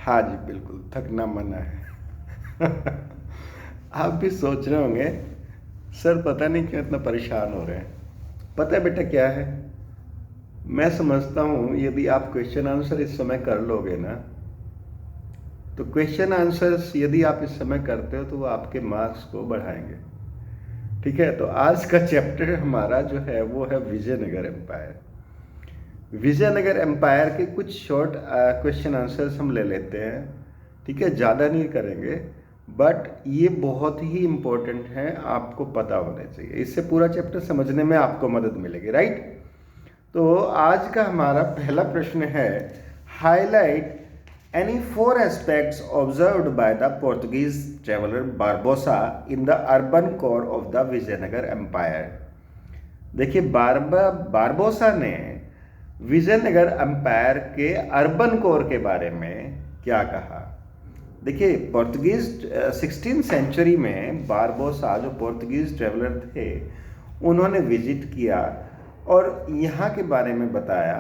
हाँ जी, बिल्कुल, थकना मना है। आप भी सोच रहे होंगे, सर पता नहीं क्यों इतना परेशान हो रहे हैं। पता है बेटा क्या है? मैं समझता हूँ यदि आप क्वेश्चन आंसर इस समय कर लोगे ना, तो क्वेश्चन आंसर्स यदि आप इस समय करते हो तो वो आपके मार्क्स को बढ़ाएंगे। ठीक है, तो आज का चैप्टर हमारा जो है वो है विजयनगर एम्पायर। विजयनगर एम्पायर के कुछ शॉर्ट क्वेश्चन आंसर्स हम ले लेते हैं। ठीक है, ज़्यादा नहीं करेंगे, बट ये बहुत ही इम्पोर्टेंट है, आपको पता होने चाहिए। इससे पूरा चैप्टर समझने में आपको मदद मिलेगी, राइट? तो आज का हमारा पहला प्रश्न है, highlight any four aspects observed by the Portuguese traveller Barbosa in the urban core of the Vijayanagar empire. देखिए, बारबोसा ने विजयनगर एम्पायर के अर्बन कोर के बारे में क्या कहा। देखिए, पोर्तुगीज 16th सेंचुरी में बारबोसा जो पोर्तुगीज ट्रेवलर थे, उन्होंने विजिट किया और यहाँ के बारे में बताया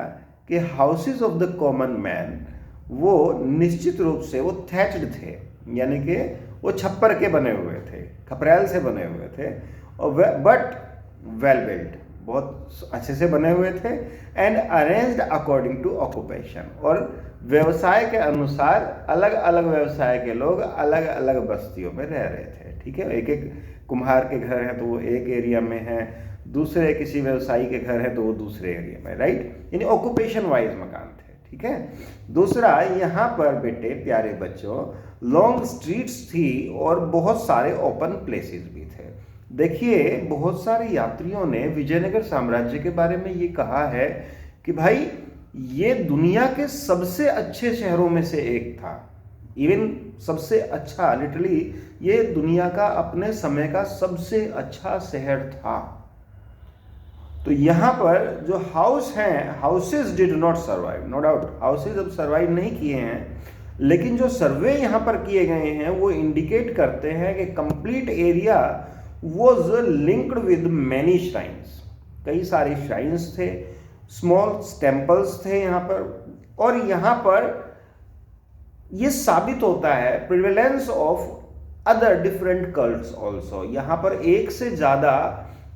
कि houses of the common man वो निश्चित रूप से वो थैच्ड थे, यानी कि वो छप्पर के बने हुए थे, खपरेल से बने हुए थे, और बट वेल बिल्ट, बहुत अच्छे से बने हुए थे, and arranged according to occupation, और व्यवसाय के अनुसार अलग अलग व्यवसाय के लोग अलग अलग बस्तियों में रह रहे थे। ठीक है, एक एक कुम्हार के घर हैं तो वो एक एरिया में है, दूसरे किसी व्यवसायी के घर है तो वो दूसरे एरिया में, राइट? यानी ऑक्यूपेशन वाइज मकान थे। ठीक है, दूसरा, यहाँ पर बेटे प्यारे बच्चों लॉन्ग स्ट्रीट्स थी और बहुत सारे ओपन प्लेसेस भी थे। देखिए, बहुत सारे यात्रियों ने विजयनगर साम्राज्य के बारे में ये कहा है कि भाई ये दुनिया के सबसे अच्छे शहरों में से एक था, इवन सबसे अच्छा, लिटरली ये दुनिया का अपने समय का सबसे अच्छा शहर था। तो यहाँ पर जो हाउस हैं, houses did not survive, no doubt houses अब सर्वाइव नहीं किए हैं, लेकिन जो सर्वे यहाँ पर किए गए हैं वो इंडिकेट करते हैं कि complete area was linked with many shrines, कई सारे श्राइन्स थे, स्मॉल टेम्पल्स थे यहाँ पर। और यहाँ पर ये साबित होता है prevalence of other different cults also, यहाँ पर एक से ज़्यादा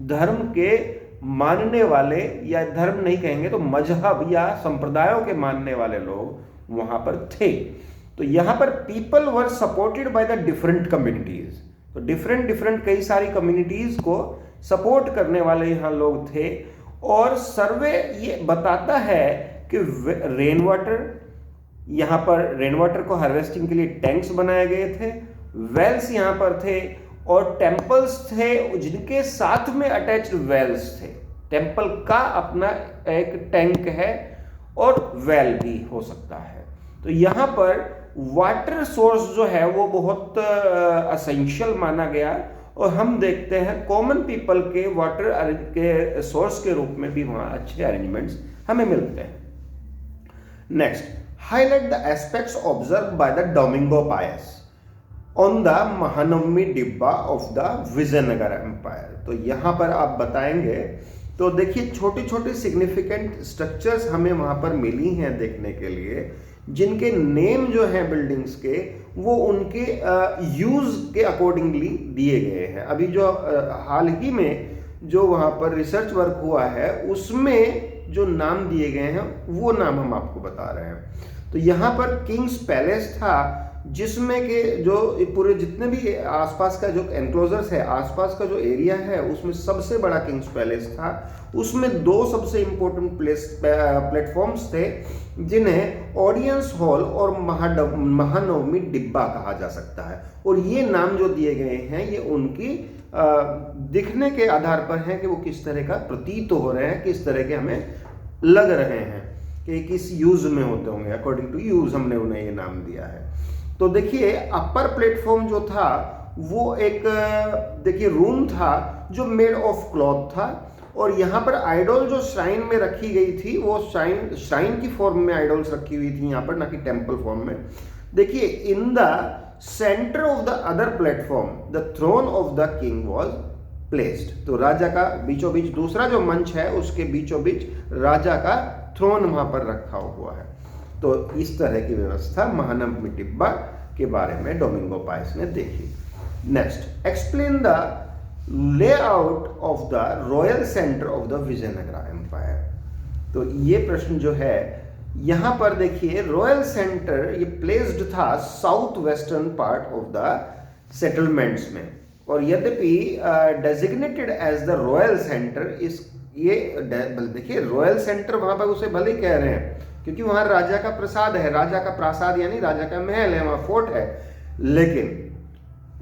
धर्म के मानने वाले, या धर्म नहीं कहेंगे तो मजहब या संप्रदायों के मानने वाले लोग वहाँ पर थे। तो यहाँ पर people were supported by the different communities, तो डिफरेंट कई सारी कम्युनिटीज को सपोर्ट करने वाले यहाँ लोग थे। और सर्वे ये बताता है कि रेन वाटर, यहाँ पर रेन वाटर को हार्वेस्टिंग के लिए टैंक्स बनाए गए थे, वेल्स यहाँ पर थे, और टेम्पल्स थे जिनके साथ में अटैच्ड वेल्स थे। टेम्पल का अपना एक टैंक है और वेल भी हो सकता है। तो यहाँ पर वाटर सोर्स जो है वो बहुत असेंशियल माना गया, और हम देखते हैं कॉमन पीपल के वाटर के सोर्स के रूप में भी वहाँ अच्छे अरेंजमेंट्स हमें मिलते हैं। Next, highlight the aspects observe by the Domingo Paes on the Mahanavami डिब्बा ऑफ द विजयनगर एम्पायर। तो यहाँ पर आप बताएंगे, तो देखिए छोटी छोटी सिग्निफिकेंट स्ट्रक्चर्स हमें वहाँ पर मिली हैं देखने के लिए, जिनके नेम जो हैं बिल्डिंग्स के वो उनके यूज के अकॉर्डिंगली दिए गए हैं। अभी जो हाल ही में जो वहाँ पर रिसर्च वर्क हुआ है उसमें जो नाम दिए गए हैं वो नाम हम आपको बता रहे हैं। तो यहाँ पर किंग्स पैलेस था, जिसमें के जो पूरे जितने भी आसपास का जो एनक्लोजर्स है, आसपास का जो एरिया है, उसमें सबसे बड़ा किंग्स पैलेस था। उसमें दो सबसे इम्पोर्टेंट प्लेटफॉर्म्स थे, जिन्हें ऑडियंस हॉल और महानवमी डिब्बा कहा जा सकता है। और ये नाम जो दिए गए हैं ये उनकी दिखने के आधार पर हैं कि वो किस तरह का प्रतीत हो रहे हैं, किस तरह के हमें लग रहे हैं कि किस यूज में होते होंगे, अकॉर्डिंग टू यूज हमने उन्हें ये नाम दिया है। तो देखिए, अपर प्लेटफॉर्म जो था वो एक देखिए रूम था जो मेड ऑफ क्लॉथ था, और यहाँ पर आइडल जो श्राइन में रखी गई थी वो श्राइन की फॉर्म में आइडल्स रखी हुई थी यहाँ पर, ना कि टेम्पल फॉर्म में। देखिए, in the centre of the other platform the throne of the king was placed. तो राजा का बीचों बीच, दूसरा जो मंच है उसके बीचों बीच राजा का थ्रोन वहां पर रखा हुआ है। तो इस तरह की व्यवस्था महानवमी डिब्बा के बारे में डोमिंगो पायस ने देखी। Next, explain the layout of the royal centre of the Vijayanagara empire. तो ये प्रश्न जो है यहाँ पर देखिए, रॉयल सेंटर ये प्लेस्ड था south western part of the settlements में, और यद्यपि designated as the royal centre, इस ये देखिए रॉयल सेंटर वहां पर उसे भले कह रहे हैं क्योंकि वहां राजा का प्रसाद है, राजा का प्रासाद यानी राजा का महल है, वहां फोर्ट है, लेकिन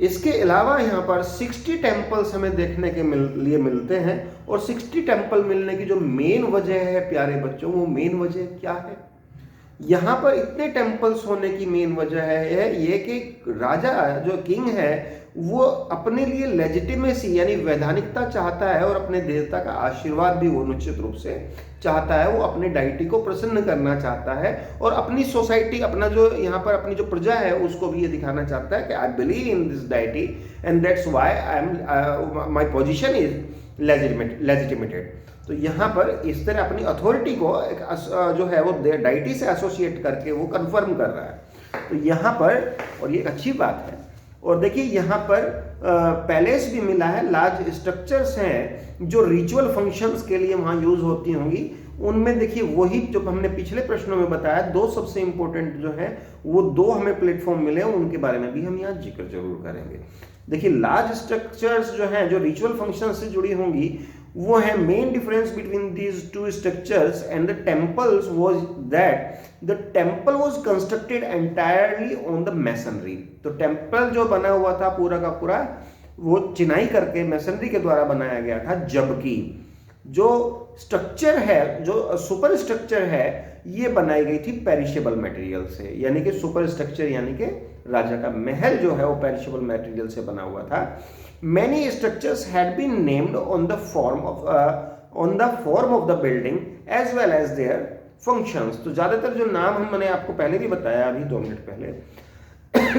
इसके अलावा यहाँ पर 60 टेम्पल्स हमें देखने के लिए मिलते हैं। और 60 टेम्पल मिलने की जो मेन वजह है प्यारे बच्चों, वो मेन वजह क्या है? यहाँ पर इतने टेम्पल्स होने की मेन वजह है ये कि राजा जो किंग है वो अपने लिए लेजिटिमेसी यानी वैधानिकता चाहता है, और अपने देवता का आशीर्वाद भी वो निश्चित रूप से चाहता है। वो अपने डाइटी को प्रसन्न करना चाहता है, और अपनी सोसाइटी, अपना जो यहाँ पर अपनी जो प्रजा है उसको भी ये दिखाना चाहता है कि I believe in this deity and that's why I am my position is legitimated. तो यहाँ पर इस तरह अपनी अथॉरिटी को एक जो है वो डाइटी से एसोसिएट करके वो कंफर्म कर रहा है। तो यहाँ पर, और ये एक अच्छी बात है, और देखिए यहाँ पर पैलेस भी मिला है, लार्ज स्ट्रक्चर्स हैं जो रिचुअल फंक्शंस के लिए वहाँ यूज होती होंगी। उनमें देखिए वही जो हमने पिछले प्रश्नों में बताया, दो सबसे इंपॉर्टेंट जो है वो दो हमें प्लेटफॉर्म मिले, उनके बारे में भी हम यहाँ जिक्र जरूर करेंगे। देखिए लार्ज स्ट्रक्चर्स जो हैं जो रिचुअल फंक्शन से जुड़ी होंगी वो है, main difference between these two structures and the temples was that the temple was constructed entirely on the masonry. तो टेम्पल जो बना हुआ था पूरा का पूरा वो चिनाई करके मैसनरी के द्वारा बनाया गया था, जबकि जो स्ट्रक्चर है, जो सुपर स्ट्रक्चर है, ये बनाई गई थी पेरिशेबल मटेरियल से, यानी कि सुपर स्ट्रक्चर यानी कि राजा का महल जो है वो पेरिशेबल मटेरियल से बना हुआ था। Many structures had been named on the form of the building as well as their functions। तो ज्यादातर जो नाम मैंने आपको पहले भी बताया अभी 2 मिनट पहले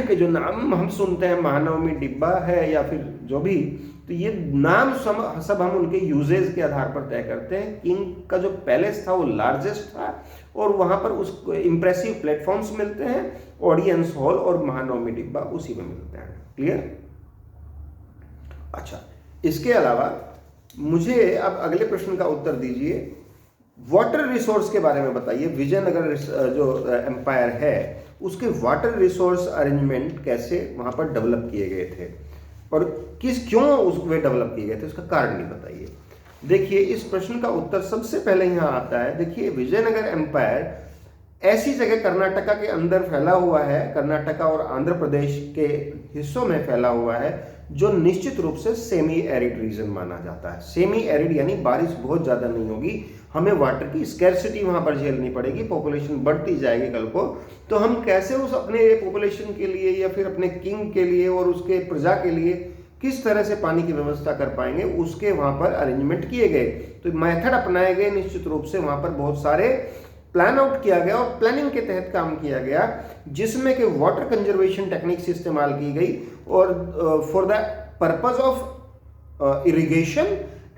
कि जो नाम हम सुनते हैं, महानवमी डिब्बा है या फिर जो भी, तो ये नाम सब हम उनके यूजेज के आधार पर तय करते हैं। किंग का जो पैलेस था वो लार्जेस्ट था, और वहां पर उसको इंप्रेसिव प्लेटफॉर्म्स मिलते हैं, ऑडियंस हॉल और महानवमी डिब्बा उसी में मिलते हैं। क्लियर? अच्छा, इसके अलावा मुझे अब अगले प्रश्न का उत्तर दीजिए, वाटर रिसोर्स के बारे में बताइए। विजयनगर जो एम्पायर है उसके वाटर रिसोर्स अरेंजमेंट कैसे वहां पर डेवलप किए गए थे, और क्यों उसमें डेवलप किए गए थे, उसका कारण भी बताइए। देखिए इस प्रश्न का उत्तर सबसे पहले यहाँ आता है। देखिए विजयनगर एम्पायर ऐसी जगह कर्नाटका के अंदर फैला हुआ है, कर्नाटका और आंध्र प्रदेश के हिस्सों में फैला हुआ है, जो निश्चित रूप से सेमी एरिड रीजन माना जाता है। सेमी एरिड यानी बारिश बहुत ज्यादा नहीं होगी, हमें वाटर की स्कैर्सिटी वहां पर झेलनी पड़ेगी, पॉपुलेशन बढ़ती जाएगी कल को, तो हम कैसे उस अपने पॉपुलेशन के लिए या फिर अपने किंग के लिए और उसके प्रजा के लिए किस तरह से पानी की व्यवस्था कर पाएंगे, उसके वहां पर अरेंजमेंट किए गए। तो मेथड अपनाए गए, निश्चित रूप से वहां पर बहुत सारे प्लान आउट किया गया और प्लानिंग के तहत काम किया गया, जिसमें कि वाटर कंजर्वेशन टेक्निक्स इस्तेमाल की गई, और for the purpose of irrigation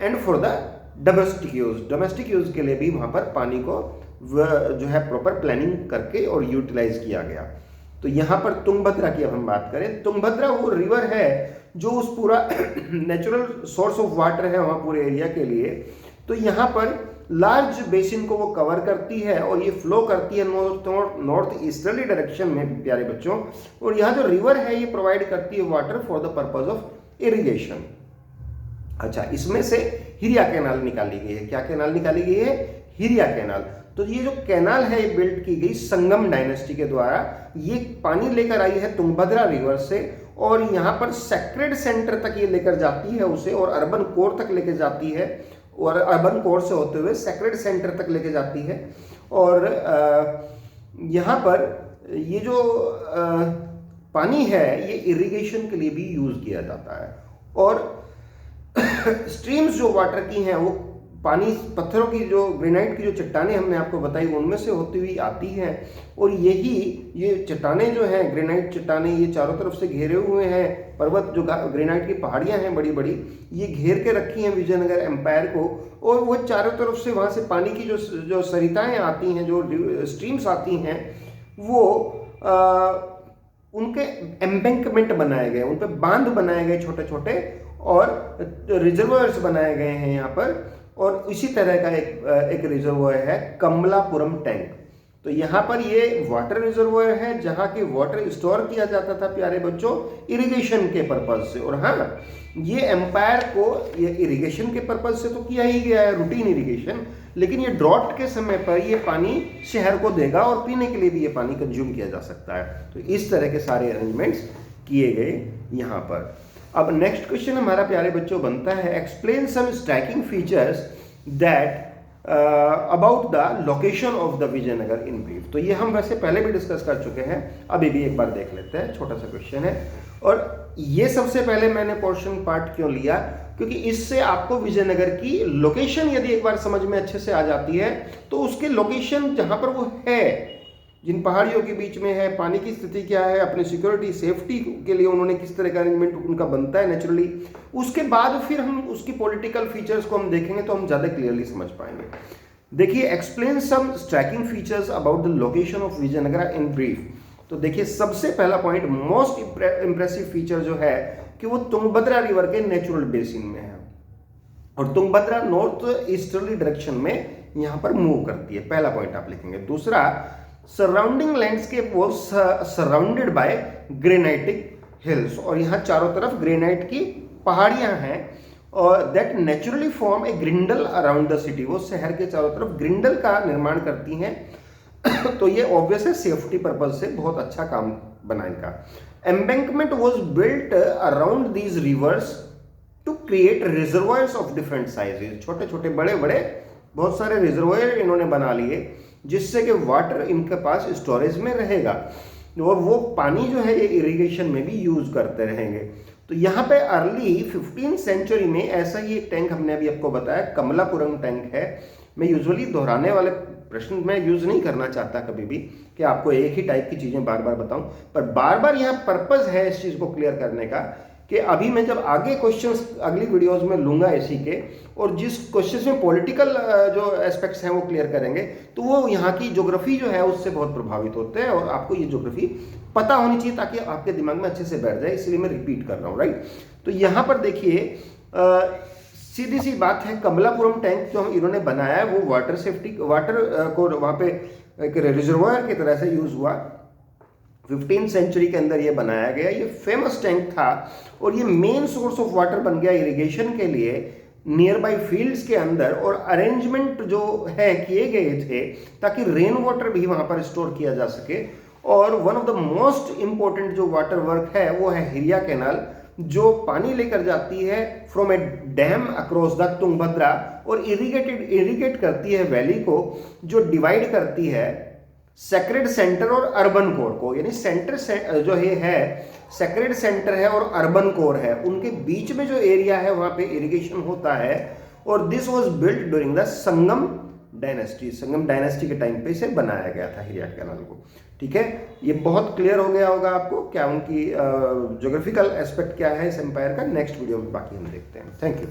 and for the domestic use के लिए भी वहां पर पानी को जो है प्रॉपर प्लानिंग करके और यूटिलाइज किया गया। तो यहाँ पर तुंगभद्रा की अब हम बात करें, तुंगभद्रा वो रिवर है जो उस पूरा नेचुरल सोर्स ऑफ वाटर है वहां पूरे एरिया के लिए। तो यहाँ पर लार्ज बेसिन को वो कवर करती है और ये फ्लो करती है नॉर्थ ईस्टर्ली डायरेक्शन में प्यारे बच्चों, और यहाँ जो रिवर है ये प्रोवाइड करती है water for the purpose of irrigation. अच्छा, इसमें से हिरिया कैनाल निकाली गई है। क्या कैनाल निकाली गई है? हिरिया कैनाल। तो ये जो कैनाल है ये बिल्ड की गई संगम डायनेस्टी के द्वारा, ये पानी लेकर आई है तुंगभद्रा रिवर से, और यहाँ पर सेक्रेड सेंटर तक ये लेकर जाती है उसे, और अर्बन कोर तक लेकर जाती है, और अर्बन कोर से होते हुए सेक्रेड सेंटर तक लेके जाती है। और यहाँ पर ये जो पानी है ये इरिगेशन के लिए भी यूज किया जाता है, और स्ट्रीम्स जो वाटर की हैं वो पानी पत्थरों की जो ग्रेनाइट की जो चट्टानें हमने आपको बताई उनमें से होती हुई आती हैं, और ये चट्टानें जो हैं, ग्रेनाइट चट्टानें, ये चारों तरफ से घेरे हुए हैं पर्वत, जो ग्रेनाइट की पहाड़ियां हैं बड़ी बड़ी, ये घेर के रखी हैं विजयनगर एम्पायर को, और वो चारों तरफ से वहाँ से पानी की जो सरिताएं आती हैं, जो स्ट्रीम्स आती हैं, वो उनके एम्बैंकमेंट बनाए गए, उन पर बांध बनाए गए छोटे छोटे, और रिजर्वायर्स बनाए गए हैं यहाँ पर। और इसी तरह का एक रिजर्वायर है कमलापुरम टैंक। तो यहाँ पर ये वाटर रिजर्वायर है जहाँ की वाटर स्टोर किया जाता था प्यारे बच्चों, इरिगेशन के पर्पज से। और हाँ, ये एम्पायर को ये इरिगेशन के पर्पज से तो किया ही गया है, रूटीन इरिगेशन, लेकिन ये ड्रॉट के समय पर ये पानी शहर को देगा और पीने के लिए भी ये पानी कंज्यूम किया जा सकता है। तो इस तरह के सारे अरेंजमेंट्स किए गए यहाँ पर। अब नेक्स्ट क्वेश्चन हमारा प्यारे बच्चों बनता है, explain some striking features that about the location of the Vijayanagar in brief. तो ये हम वैसे पहले भी डिस्कस कर चुके हैं, अभी भी एक बार देख लेते हैं, छोटा सा क्वेश्चन है। और ये सबसे पहले मैंने पोर्शन पार्ट क्यों लिया, क्योंकि इससे आपको विजयनगर की लोकेशन यदि एक बार समझ में अच्छे से आ जाती है, तो उसके लोकेशन जहां पर वो है, जिन पहाड़ियों के बीच में है, पानी की स्थिति क्या है, अपनी सिक्योरिटी सेफ्टी के लिए उन्होंने किस तरह का अरेंजमेंट उनका बनता है नेचुरली, उसके बाद फिर हम उसकी पॉलिटिकल फीचर्स को हम देखेंगे तो हम ज़्यादा क्लियरली समझ पाएंगे। देखिए, explain some striking features about the location of Vijayanagar in brief. तो देखिए, सबसे पहला पॉइंट, मोस्ट इंप्रेसिव फीचर जो है कि वो तुंगभद्रा रिवर के नेचुरल बेसिन में है, और तुंगभद्रा नॉर्थ ईस्टर्ली डायरेक्शन में यहाँ पर मूव करती है। पहला पॉइंट आप लिखेंगे। दूसरा, surrounding landscape was surrounded by granitic hills, और यहाँ चारों तरफ ग्रेनाइट की पहाड़ियां हैं, और that naturally form a girdle around the city. वो शहर के चारों तरफ ग्रिंडल का निर्माण करती हैं। तो ये ऑब्वियस है, सेफ्टी पर्पज से बहुत अच्छा काम बना इनका। Embankment was built around these rivers to create reservoirs of different sizes. छोटे छोटे बड़े बड़े बहुत सारे रिजर्वायर इन्होंने बना लिए, जिससे कि वाटर इनके पास स्टोरेज में रहेगा, और वो पानी जो है ये इरिगेशन में भी यूज करते रहेंगे। तो यहाँ पे अर्ली 15th सेंचुरी में ऐसा ही एक टैंक हमने अभी आपको बताया, कमलापुरम टैंक है। मैं यूजुअली दोहराने वाले प्रश्न मैं यूज नहीं करना चाहता कभी भी, कि आपको एक ही टाइप की चीजें बार बार बताऊं, पर बार बार यहाँ पर्पज है इस चीज को क्लियर करने का, कि अभी मैं जब आगे क्वेश्चंस अगली वीडियोस में लूंगा इसी के, और जिस क्वेश्चंस में पॉलिटिकल जो एस्पेक्ट्स हैं वो क्लियर करेंगे, तो वो यहाँ की ज्योग्राफी जो है उससे बहुत प्रभावित होते हैं, और आपको ये ज्योग्राफी पता होनी चाहिए ताकि आपके दिमाग में अच्छे से बैठ जाए, इसलिए मैं रिपीट कर रहा हूँ, राइट। तो यहाँ पर देखिए, सीधी सी बात है, कमलापुरम टैंक जो इन्होंने बनाया है वो वाटर सेफ्टी, वाटर को वहाँ पे एक रिजर्वायर की तरह से यूज हुआ। 15th सेंचुरी के अंदर ये बनाया गया, ये फेमस टैंक था, और ये मेन सोर्स ऑफ वाटर बन गया इरिगेशन के लिए नियर बाई फील्ड्स के अंदर। और अरेंजमेंट जो है किए गए थे ताकि रेन वाटर भी वहाँ पर स्टोर किया जा सके। और one of the most important जो वाटर वर्क है वो है हिरिया कैनाल, जो पानी लेकर जाती है from A dam across the Tungabhadra, और इरिगेट करती है वैली को, जो डिवाइड करती है सेक्रेड सेंटर और अर्बन कोर को। यानी सेंटर जो है सेक्रेड सेंटर है और अर्बन कोर है, उनके बीच में जो एरिया है वहां पे इरिगेशन होता है। और this was built during the Sangam dynasty के टाइम पे इसे बनाया गया था हिरिया कैनाल को। ठीक है, ये बहुत क्लियर हो गया होगा आपको क्या उनकी ज्योग्राफिकल एस्पेक्ट क्या है इस एम्पायर का। नेक्स्ट वीडियो में बाकी हम देखते हैं। Thank you.